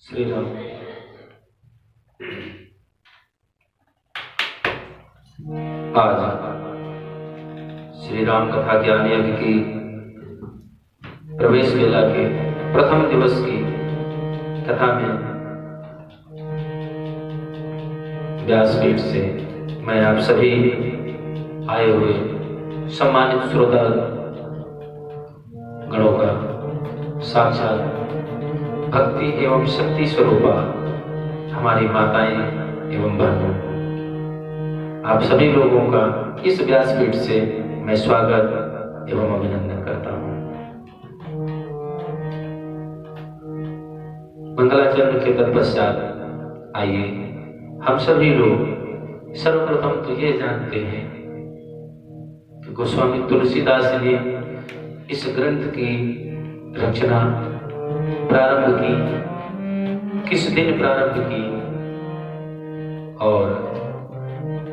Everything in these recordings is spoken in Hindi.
श्री राम। आज श्री राम कथा ज्ञान यज्ञ की प्रवेश वेला के प्रथम दिवस की कथा में व्यासपीठ से मैं आप सभी आए हुए सम्मानित श्रोता गणों का साक्षात भक्ति एवं शक्ति स्वरूपा हमारी माताएं एवं बहनों, आप सभी लोगों का इस व्यासपीठ से मैं स्वागत एवं अभिनंदन करता हूं। मंगलाचरण के तत्पश्चात आइए हम सभी लोग सर्वप्रथम तो ये जानते हैं कि गोस्वामी तुलसीदास ने इस ग्रंथ की रचना प्रारंभ की, किस दिन प्रारंभ की और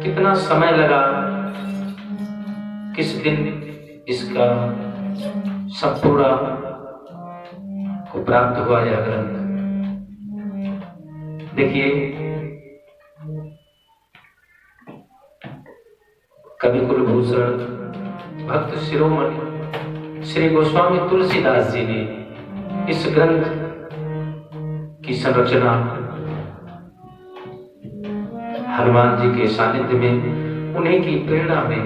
कितना समय लगा, किस दिन इसका संपूर्ण को प्राप्त हुआ यह ग्रंथ। देखिए, कवि कुलभूषण भक्त शिरोमणि श्री गोस्वामी तुलसीदास जी ने इस ग्रंथ की संरचना हनुमान जी के सानिध्य में, उन्हीं की प्रेरणा में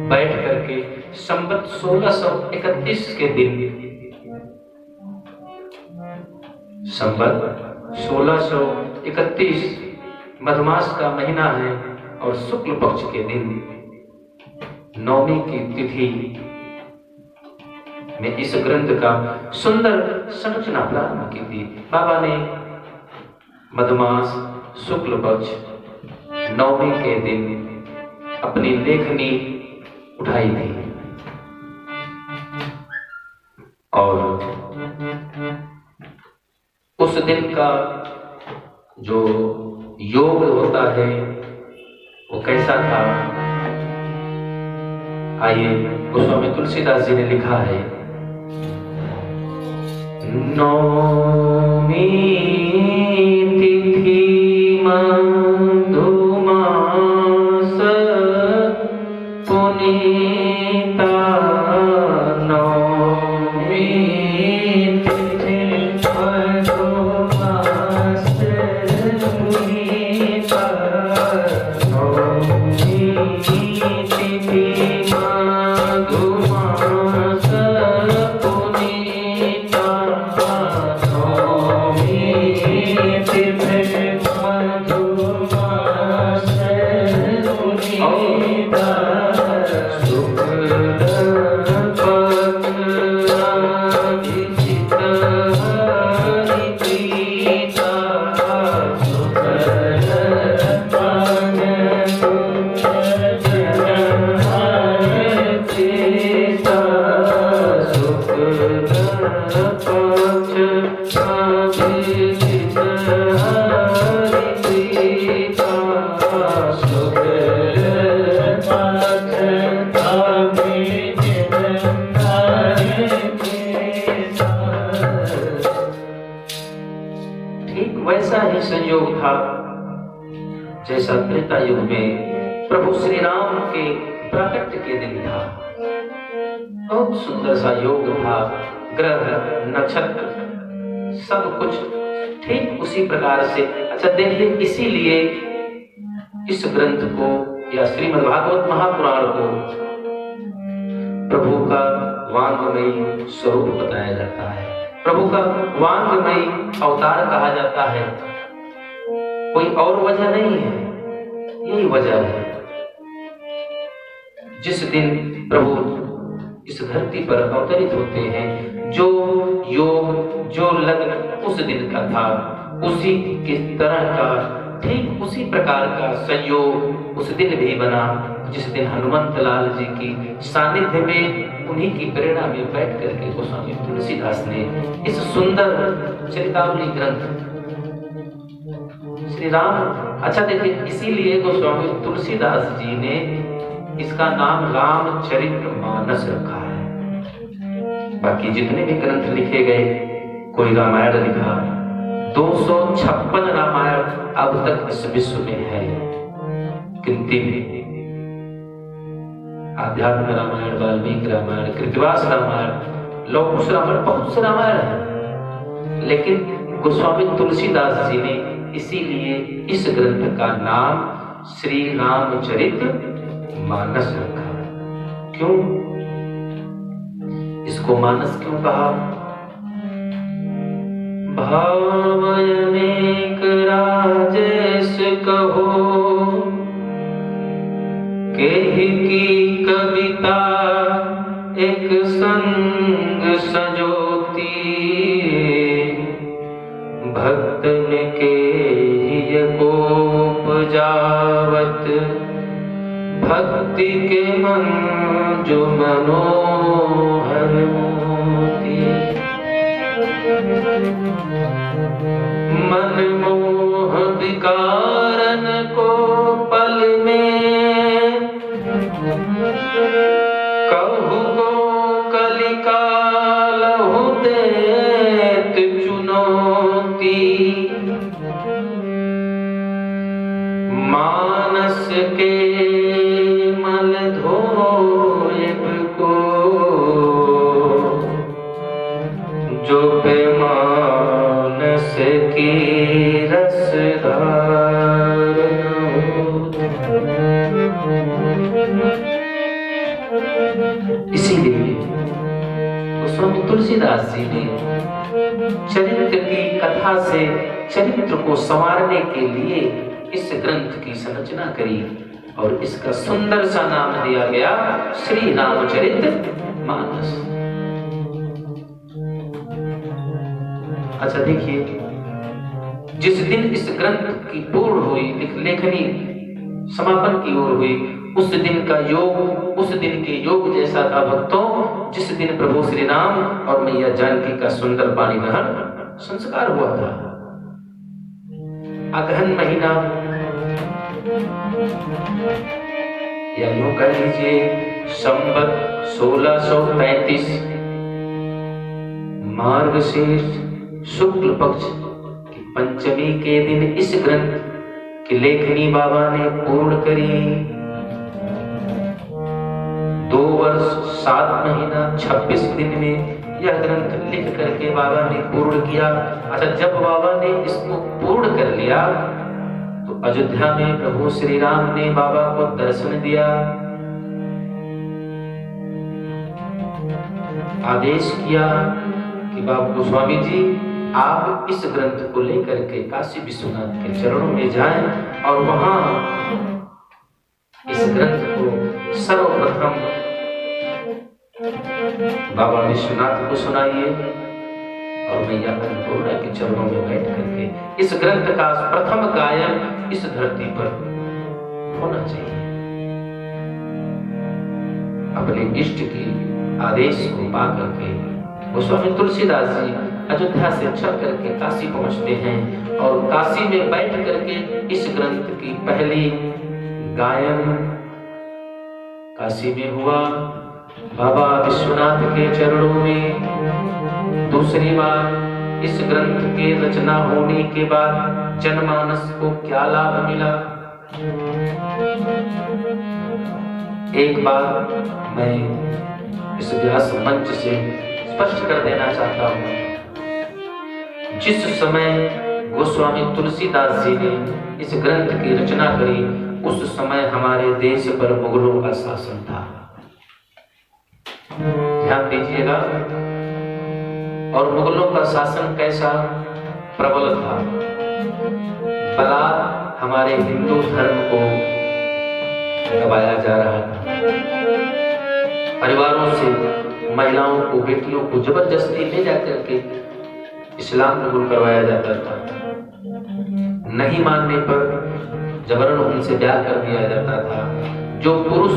बैठ करके संवत 1631 के दिन, संवत 1631 मधुमास का महीना है और शुक्ल पक्ष के दिन नवमी की तिथि में इस ग्रंथ का सुंदर संरचना प्रारंभ की थी। बाबा ने मधुमास शुक्ल पक्ष नवमी के दिन अपनी लेखनी उठाई थी और उस दिन का जो योग होता है वो कैसा था, आइए गोस्वामी तुलसीदास जी ने लिखा है। नौमी तिथि मधुमास पुनीता, नौमी तिथि मधुमास पुनीता, नौमी तिथि मधुमास पुनीता, संयोग था जैसा त्रेता युग में प्रभु श्री राम के प्राकट्य के दिन था। बहुत सुंदर सा योग था, ग्रह नक्षत्र सब कुछ ठीक उसी प्रकार से। अच्छा देखिए, इसीलिए इस ग्रंथ को या श्रीमद् भागवत महापुराण को प्रभु का वांगमयी स्वरूप बताया जाता है, प्रभु का वांगमयी अवतार कहा जाता है। कोई और वजह नहीं है, यही वजह है। जिस दिन प्रभु इस धरती पर अवतरित होते हैं, जो योग जो लग्न उस दिन का था, उसी की तरह का ठीक उसी प्रकार का संयोग उस दिन भी बना जिस दिन हनुमंत लाल जी की सानिध्य में, उन्हीं की प्रेरणा में बैठ करके गोस्वामी तुलसीदास ने इस सुंदर चरितावली ग्रंथ श्री राम। अच्छा देखिए, इसीलिए गोस्वामी तुलसीदास जी ने इसका नाम रामचरितमानस रखा है। बाकी जितने भी ग्रंथ लिखे गए, कोई रामायण लिखा, 256 रामायण अब तक इस विश्व में है। गिनती में आध्यात्म रामायण, वाल्मीकि रामायण, कृतवास रामायण, लौह कुश रामायण, बहुत से रामायण है। लेकिन गोस्वामी तुलसीदास जी ने इसीलिए इस ग्रंथ का नाम श्री रामचरित मानस रखा। क्यों इसको मानस क्यों कहा? भाव अनेक राजेश कहो, केहि की कविता एक संग सजोती, भक्तन के को उपजावत, भक्ति के मन जो मनोहर मोती, मनमोह विकारन को पल में, कहु को कलिकाल देत चुनौती, मानस के मल धोएब को, जो पे मानस की रसधार इसीलिए गोस्वामी तुलसीदास जी ने चरित्र की कथा से चरित्र को संवारने के लिए इस ग्रंथ की संरचना करी और इसका सुंदर सा नाम दिया गया श्री रामचरित मानस। अच्छा देखिए, जिस दिन इस ग्रंथ की पूर्ण हुई, लेखनी समापन की ओर हुई, उस दिन का योग, उस दिन के योग जैसा था भक्तों, जिस दिन प्रभु श्री राम और मैया जानकी का सुंदर पानी नहर संस्कार हुआ था। अगहन महीना या यूं कह लीजिए संवत 1635 मार्गशीर्ष शुक्ल पक्ष की पंचमी के दिन इस ग्रंथ की लेखनी बाबा ने पूर्ण करी। 2 वर्ष 7 महीना 26 दिन में यह ग्रंथ लिख करके बाबा ने पूर्ण किया। अच्छा, जब बाबा ने इसको पूर्ण कर लिया तो अयोध्या में प्रभु श्री राम ने बाबा को दर्शन दिया, आदेश किया कि बाबा गोस्वामी जी आप इस ग्रंथ को लेकर के काशी विश्वनाथ के चरणों में जाएं और वहां इस ग्रंथ को सर्वप्रथम बाबा विश्वनाथ को सुनाइए और मैया अन्नपूर्णा के चरणों में बैठ करके इस ग्रंथ का प्रथम गायन इस धरती पर होना चाहिए। अपने इष्ट की आदेश को पा करके गोस्वामी तुलसीदास जी अयोध्या से चल करके काशी पहुंचते हैं और काशी में बैठ करके इस ग्रंथ की पहली गायन काशी में हुआ बाबा विश्वनाथ के चरणों में। दूसरी बार इस ग्रंथ के रचना होने के बाद जनमानस को क्या लाभ मिला, एक बार मैं इस व्यास मंच से स्पष्ट कर देना चाहता हूं। जिस समय गोस्वामी तुलसीदास जी ने इस ग्रंथ की रचना करी उस समय हमारे देश पर मुगलों का शासन था, ध्यान दीजिएगा। और मुगलों का शासन कैसा प्रबल था, बलात् हमारे हिंदू धर्म को दबाया जा रहा था, परिवारों से महिलाओं को, बेटियों को जबरदस्ती ले जाकर के इस्लाम कबूल करवाया जाता था, नहीं मानने पर जबरन उनसे ब्याह कर दिया जाता था, जो पुरुष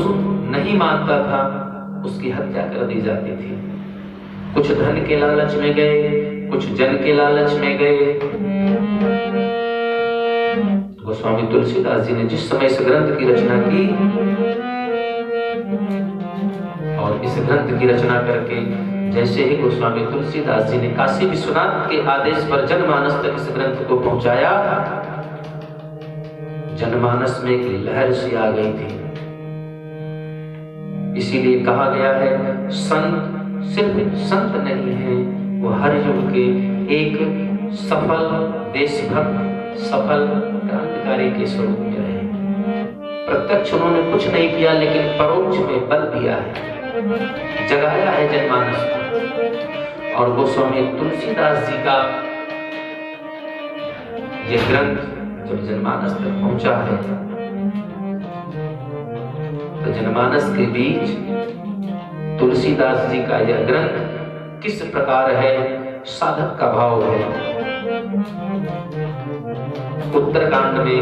नहीं मानता था उसकी हत्या कर दी जाती थी। कुछ धन के लालच में गए, कुछ जन के लालच में गए। गोस्वामी तुलसीदास जी ने जिस समय इस ग्रंथ की रचना की और इस ग्रंथ की रचना करके जैसे ही गोस्वामी तुलसीदास जी ने काशी विश्वनाथ के आदेश पर जनमानस तक इस ग्रंथ को पहुंचाया, जनमानस में एक लहर सी आ गई थी। इसीलिए कहा गया है संत सिर्फ संत नहीं है, वो हर युग के एक सफल देशभक्त, सफल क्रांतिकारी के स्वरूप में रहे। प्रत्यक्ष उन्होंने कुछ नहीं किया, लेकिन परोक्ष में बल दिया है, जगाया है जनमानस को। और गोस्वामी तुलसीदास जी का यह ग्रंथ जब जनमानस तक पहुंचा है, तो जनमानस के बीच तुलसीदास जी का यह ग्रंथ किस प्रकार है, साधक का भाव है। उत्तरकांड में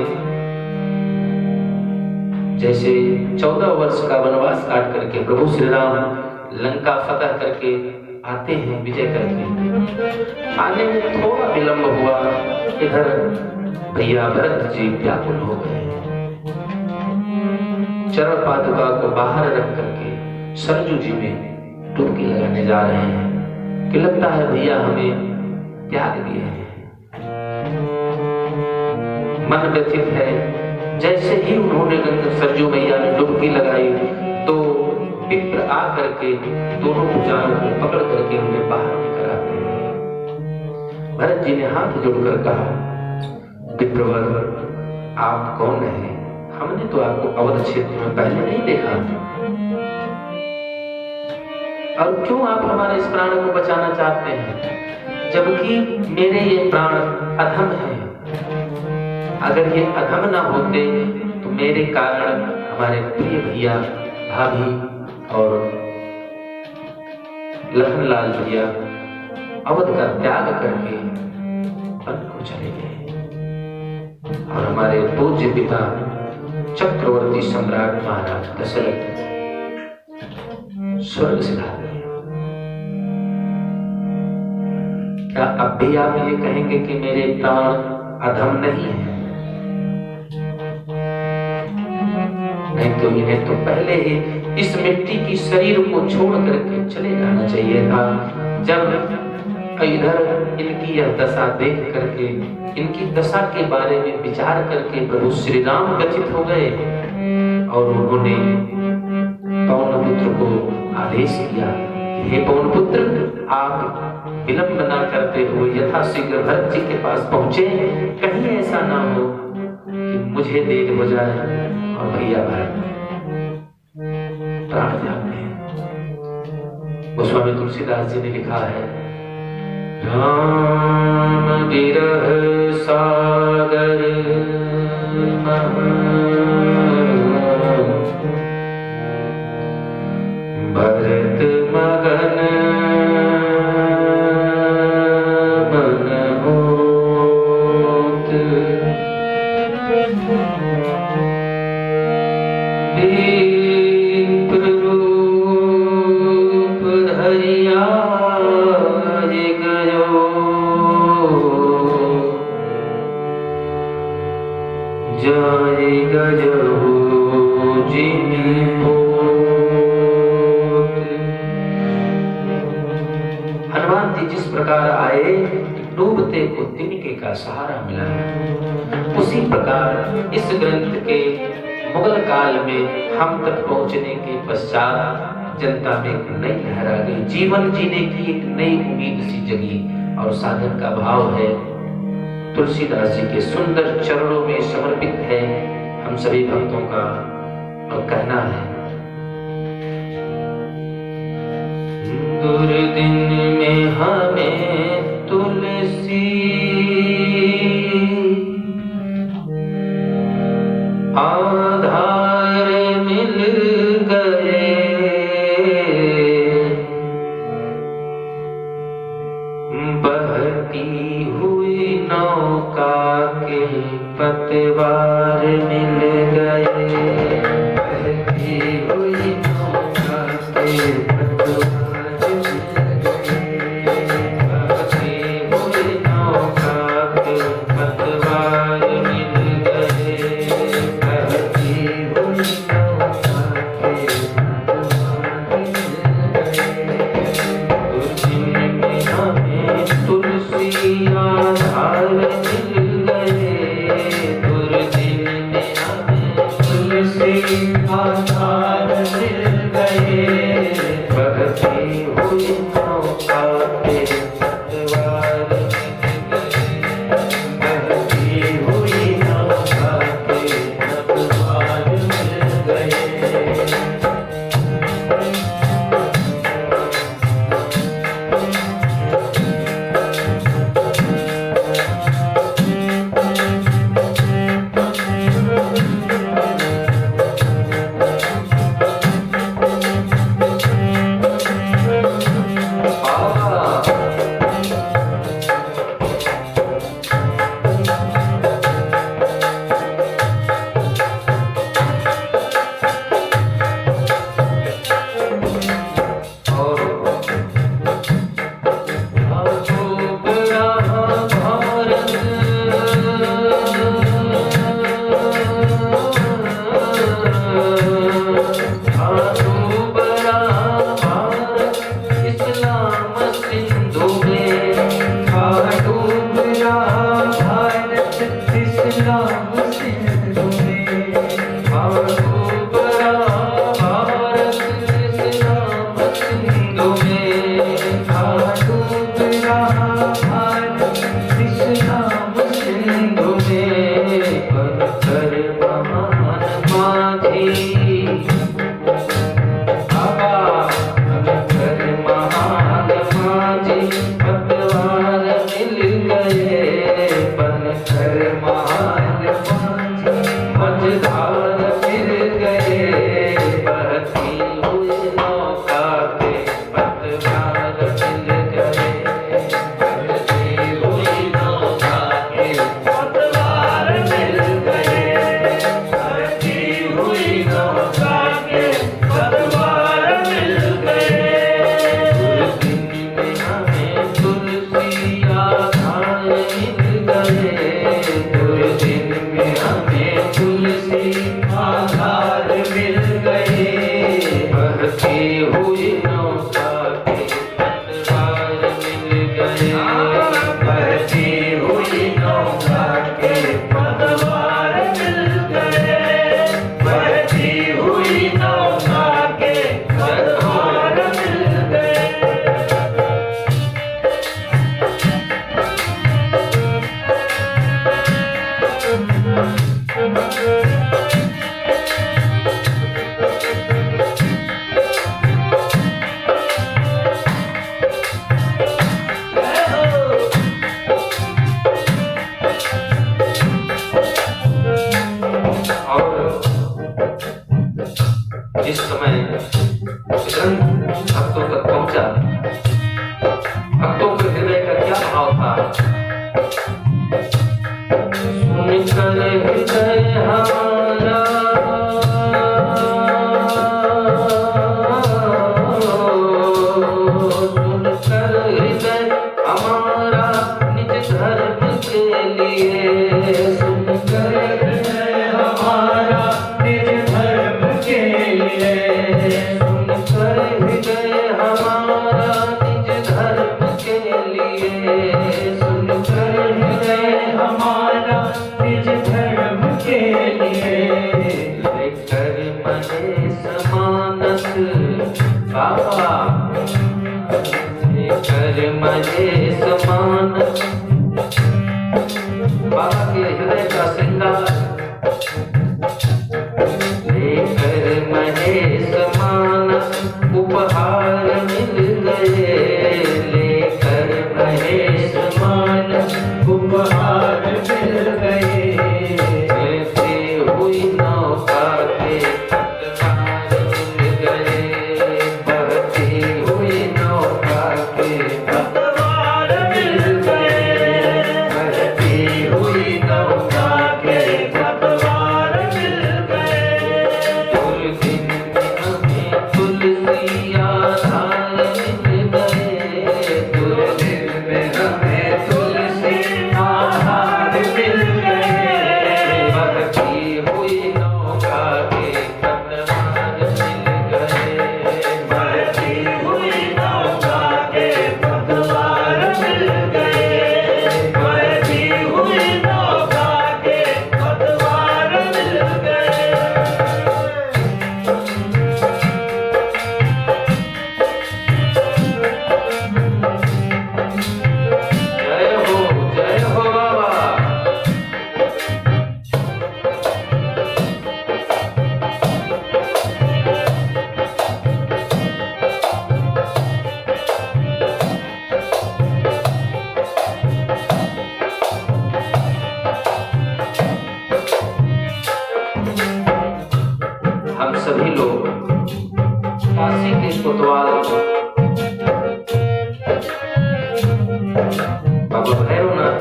जैसे 14 वर्ष का वनवास काट करके प्रभु श्री राम लंका फतह करके आते हैं, विजय करके आने में थोड़ा विलंब हुआ, इधर भैया भरत जी व्याकुल हो गए। चरण पादुका को बाहर रख करके सरजू जी में डुबकी लगाने जा रहे हैं कि लगता है भैया हमें त्याग दिए हैं। मन व्यथित है। जैसे ही उन्होंने सरजू मैया में डुबकी लगाई तो विप्र आकर के दोनों भुजाओं को पकड़ करके उन्हें बाहर निकल आते हैं। भरत जी ने हाथ जोड़कर कहा, विप्रवर आप कौन हैं? हमने तो आपको अवध क्षेत्र में पहले नहीं देखा, और क्यों आप हमारे इस प्राण को बचाना चाहते हैं, जबकि मेरे ये प्राण अधम हैं। अगर ये अधम ना होते तो मेरे कारण हमारे प्रिय भैया भाभी और लखनलाल भैया अवध का त्याग करके वन को चले गए, और हमारे पूज्य पिता चक्रवर्ती सम्राट महाराज दशरथ स्वर्ग से ला गए। क्या अब भी आप ये कहेंगे कि मेरे प्राण अधम नहीं है? नहीं तो इन्हें तो पहले ही इस मिट्टी की शरीर को छोड़ करके चले जाना चाहिए था। जब इधर इनकी यह दशा देख करके, इनकी दशा के बारे में विचार करके प्रभु श्री राम व्यथित हो गए, और उन्होंने पवनपुत्र को आदेश किया, हे पवनपुत्र आप विलंब न करते हुए यथाशीघ्र भरत जी के पास पहुंचे। कहीं ऐसा ना हो कि मुझे देर हो जाए और भैया भरत प्राण त्याग दें। गोस्वामी तुलसीदास जी ने लिखा है, राम विरह सागर भरत मगन मन होत, विप्र रूप धरिया गयो, जाय गयो जिमि हनुमान जी जिस प्रकार आए, डूबते को तिनके का सहारा मिला, उसी प्रकार इस ग्रंथ के मुगल काल में हम तक पहुंचने के पश्चात जनता में एक नई लहर आ गई, जीवन जीने की एक नई उम्मीद सी जगी। और साधक का भाव है, तुलसीदास जी के सुंदर चरणों में समर्पित है हम सभी भक्तों का, और कहना है, दुर्दिन में हमें तुलसी आधार मिल गए, बहती हुई नौका के पतवार मिल गए, बहती हुई नौका के पतवार आधार मिल गए, दुर्दिन में अब तुलसी आधार मिल गए। बहती हुई नौका पे पतवार मिल गए, बहती हुई नौका पे पतवार मिल गए।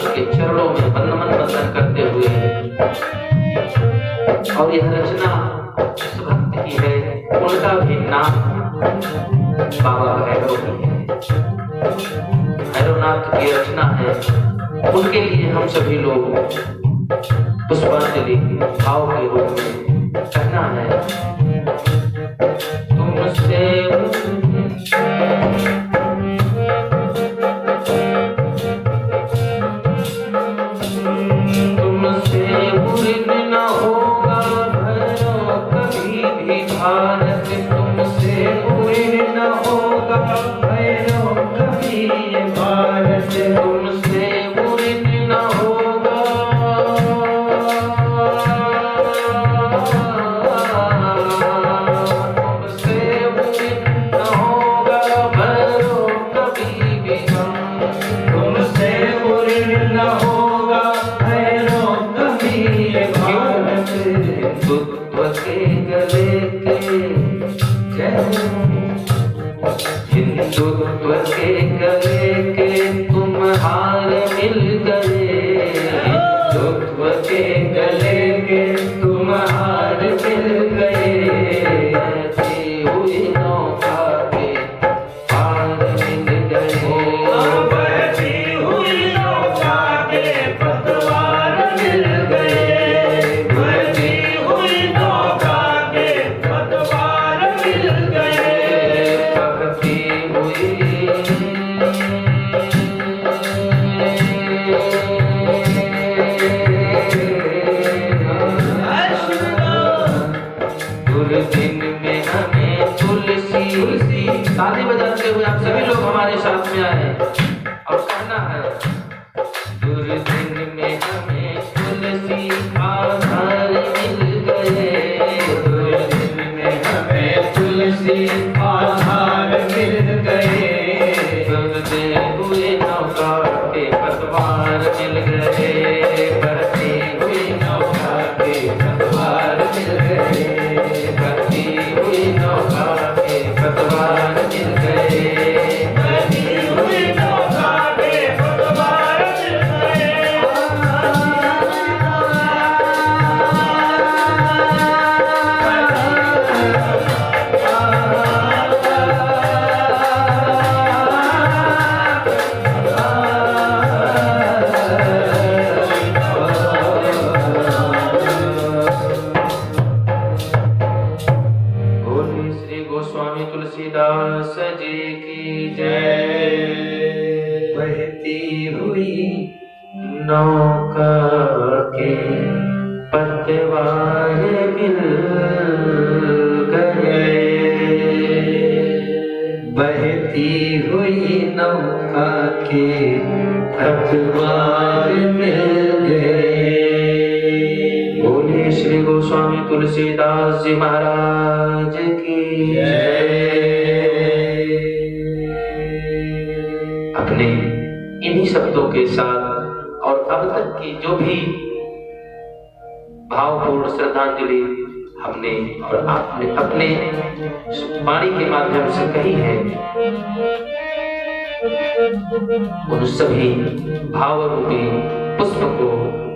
के चरणों में वंदन करते हुए, और यह रचना इस भक्त की है, उनका भी नाम बाबा भैरव की है, भैरवनाथ की रचना है। उनके लिए हम सभी लोग पुष्पांजलि भाव के रूप में कहना है। तुमसे भारत, तुमसे पूर्ण न होगा भैरव कभी भारत, तुमसे पूर्ण न होगा, तुमसे पूर्ण न होगा भैरव कभी भी, तुमसे पूर्ण न होगा भैरव कभी भारत। हिंदुत्व के गले हिंदुत्व के गले के तुम हार मिल गए, हिंदुत्व के गले के तुम हार मिल गए, बहती हुई नौका के पार मिल गए, बहती हुई नौका के पतवार मिल गए, बहती हुई नौका के पतवार मिल गए, बहती दिन में हमें तुलसी, ताली बजाते हुए आप सभी लोग हमारे साथ में आए और कहना है, दुर्दिन में हमें तुलसी आधार मिल गए, दुर्दिन में हमें तुलसी आधार मिल गए, बढ़ते हुए नौका के पतवार मिल गए, बढ़ती हुई नौका के पतवार मिल गए, बढ़ती हुई नौका के पतवार मिल गए, बढ़ती हुई नौका के पतवार मिल गए। गोस्वामी तुलसीदास जी की जय। बहती हुई नौका के पतवार मिल गए, बहती हुई नौका के पतवार मिल गए। बोलिए श्री गोस्वामी तुलसीदास जी महाराज की जय। अपने इन्हीं शब्दों के साथ और अब तक की जो भी भावपूर्ण श्रद्धांजलि हमने और आपने अपने वाणी के माध्यम से कही है, उन सभी भावरूपी पुष्प को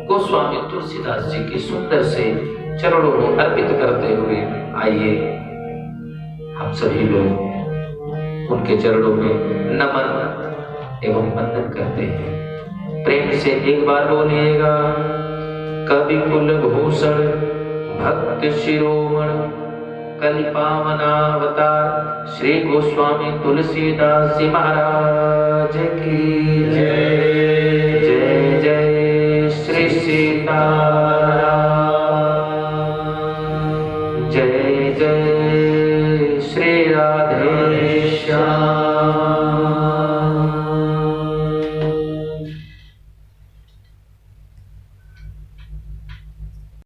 गोस्वामी तुलसीदास जी के सुंदर से चरणों में अर्पित करते हुए आइए हम सभी लोग उनके चरणों में नमन एवं वंदन करते हैं। प्रेम से एक बार बोलिएगा, कवि कुल भूषण भक्त शिरोमण कलि पावनावतार श्री गोस्वामी तुलसीदास जी महाराज की जय। जय जय श्री सीताराम, जय जय श्री राधे श्याम।